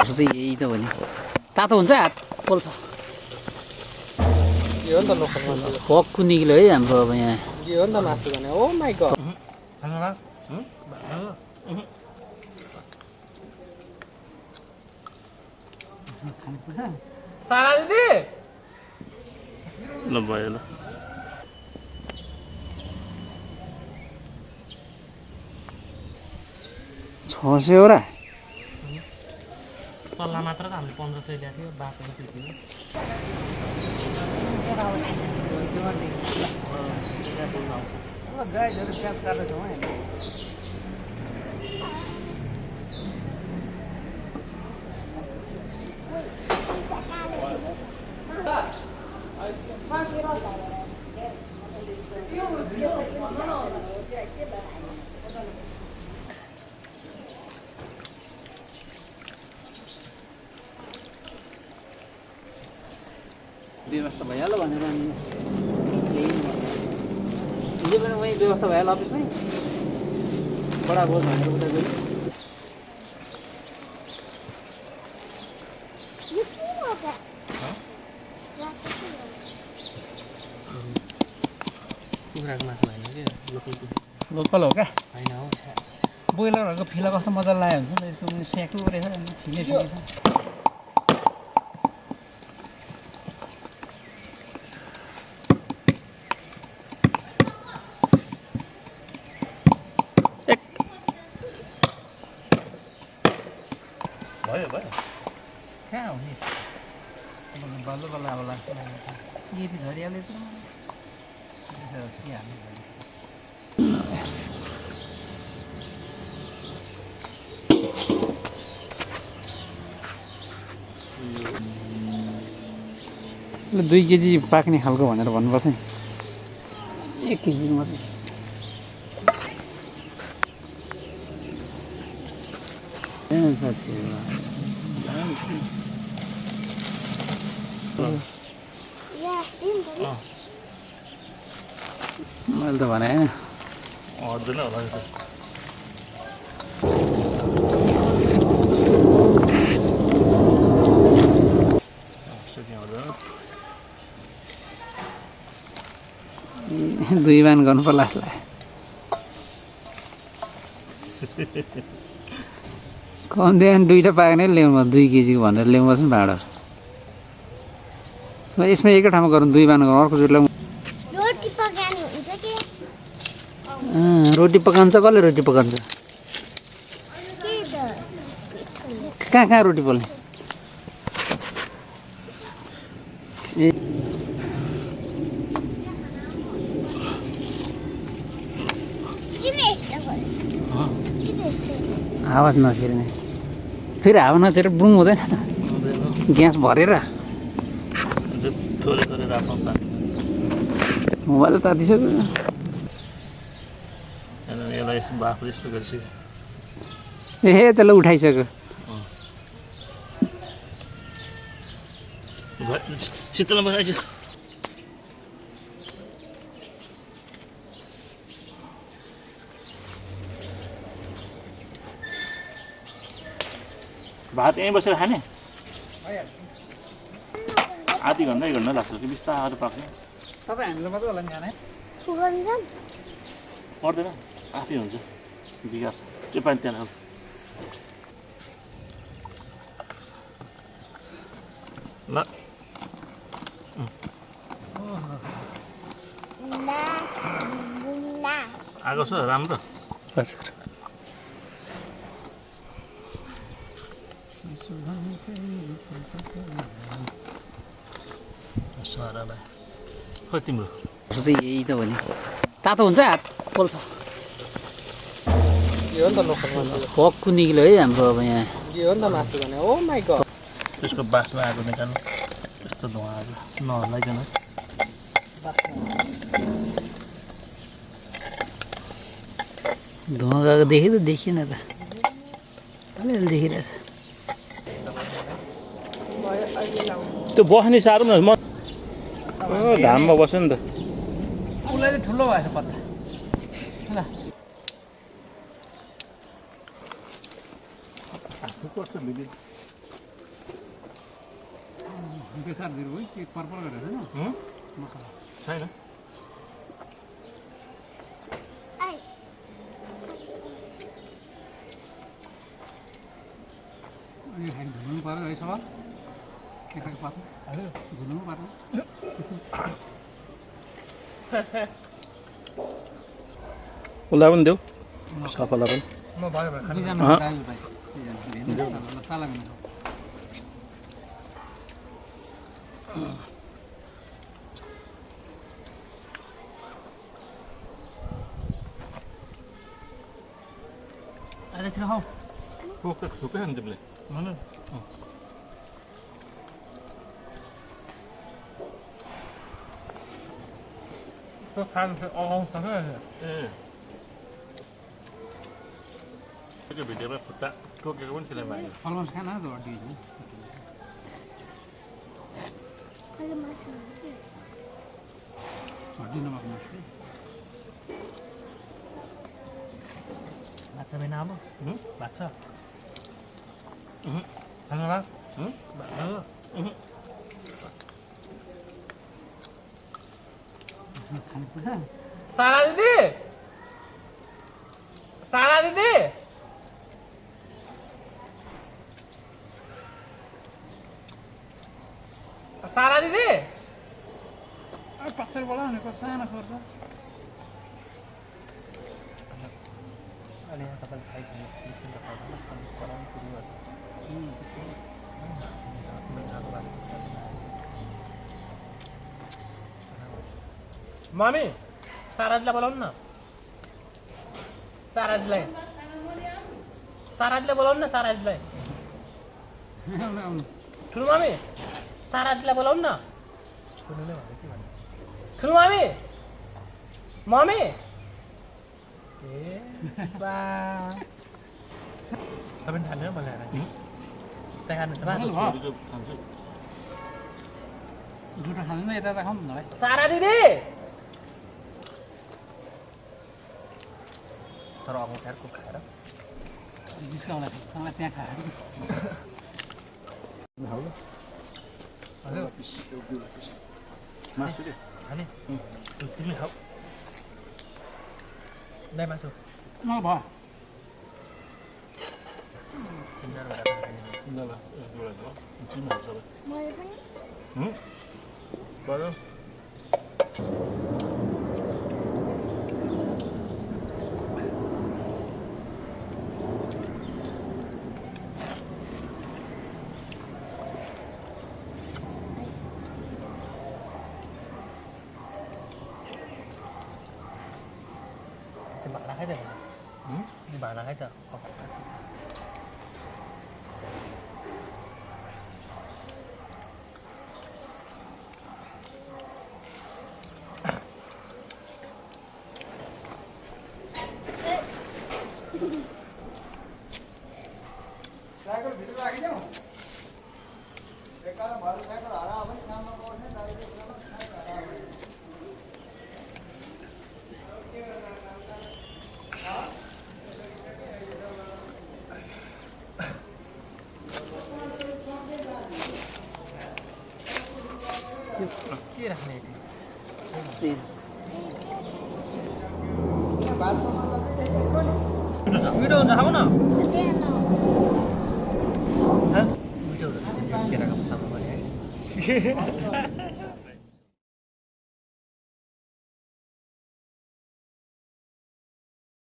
जस्तै यही त हो नि तातो हुन्छ हात पोल्छ यो नि त नखानु भक्कु निक्ल्यो है हाम्रो अब यहाँ यो नि त मासु भने ओ माइ गॉड सारा दिदी ल भयो ल 600 हो र सल्लाह मात्र त हामीले 1500 ल्याएको थियो बाँचेको थियो गाईहरू प्याज काट्दैछौँ है व्यवस्था भइहाल्यो भनेर अनि हिजो पनि वहीँ व्यवस्था भइहाल्यो अफिसमै बडा बोझ भनेर उता गयो कुखुराको मासु होइन कि लोकल हो क्या होइन हौ बोइलरहरूको फिला कस्तो मजाले लाग्यो हुन्छ नि यसको स्याक्लो रहेछ फिले फिले छ भयो भयो कहाँ हो नि बल्ल बल्ल अब लाग्छ यति झरिहाल्यो त के हाल्नु ल 2 केजी पाक्ने खालको भनेर भन्नुपर्छ नि 1 केजी मात्रै मैले त भने होइन अड्दैन होला यो त 2 बान गर्नु पर्ला जस्तो लाग्यो कमदेखि 2टा पाक्ने ल्याउनु 2 केजीको भनेर ल्याउनुपर्छ नि भाँडो यसमा एकै ठाउँमा गरौँ 2 बान गरौँ अर्को चोटि रोटी पकाउँछ कसले रोटी पकाउँछ कहाँ कहाँ रोटी पोल्ने ए आवाज नछिर्ने फेरि हावा नछिरेर बुङ हुँदैन त ग्यास भरेर थोरै थोरै राख्नु त मोबाइल तातिसक्यो यसलाई बाफ जस्तो गरिसक्यो ए त्यसलाई उठाइसक्यो शीतलमा बसाइछ भात यहीँ बसेर खाने आधी घन्टा 1 घन्टा लाग्छ कि बिस्तारो पाक्छ तपाईँ हामीले मात्रै होला नि खाने पर्दैन आफै हुन्छ विकास त्यो पानी त्यहाँ ल आएको छ राम्रो सारालाई खै तिम्रो जस्तै यही त हो नि तातो हुन्छ हात पोल्छ यो नि त नखानु भक्कु निक्ल्यो है हाम्रो अब यहाँ यो नि त मासु भने ओ माइ गॉड त्यसको बास्ना आएको निकाल्नु त्यस्तो धुवा आएको नहल्लाइकन धुवा गएको देखेँ त देखिएन त अलिअलि देखिरहेछ त्यो बस्ने साह्रो न म घाममा बस्यो नि त उसलाई चाहिँ ठुलो भएछ पत्ता ल गर्छ बेसार दिएर हो कि पर्पल गरेर हैन मसला छैन अनि खाइ धुनु पर्यो है सवाल के खाइ पात हजुर धुनु पर्यो उसलाई पनि देऊ सफालाई पनि म भयो भयो खाली जानु दाजु भाइ दुईजना साला गर्नु अरे छिटो खाऊ सुकै खानु तिमीले भन त्यो खानु अगाउँछ ए त्यो भिडियोमा खुट्टा टोकेको पनि थिएन भाइ फलमास खान त हड्डी हड्डी नभएको मासु बाछा बिना अब बाछा खानु भा सारा दिदी सारा दिदी सारा दिदी पछाडि बोलाउने को सानो खर्च अनि यहाँ तपाईँले खाइदिनु पराउनु सुरु गर्छ मम्मी साराजीलाई बोलाउनु न साराजीलाई बोलाउनु न साराजीलाई ठुलो मम्मी साराजीलाई बोलाउनु न ठुलोले भन्यो के भन्यो ठुलो मम्मी मम्मी ए बा तपाईँ खानु बनाएर त्यहाँ खानु झुटो खाँदैन यता यता खाउँ न भाइ सारा दिदी तर अगाउँछारको खाएर जिस्काउला त्यहाँ खाएर मासु रे खाने तिमी खाऊ नै मासु म भयो ल ल तिमी हाल्छ मैले पनि बरु भाँडा खाइ त भाँडा खाइ त के राख्ने मिठो हुन्छ खाऊ न मिठो हुन्छ केराको खानु पर्यो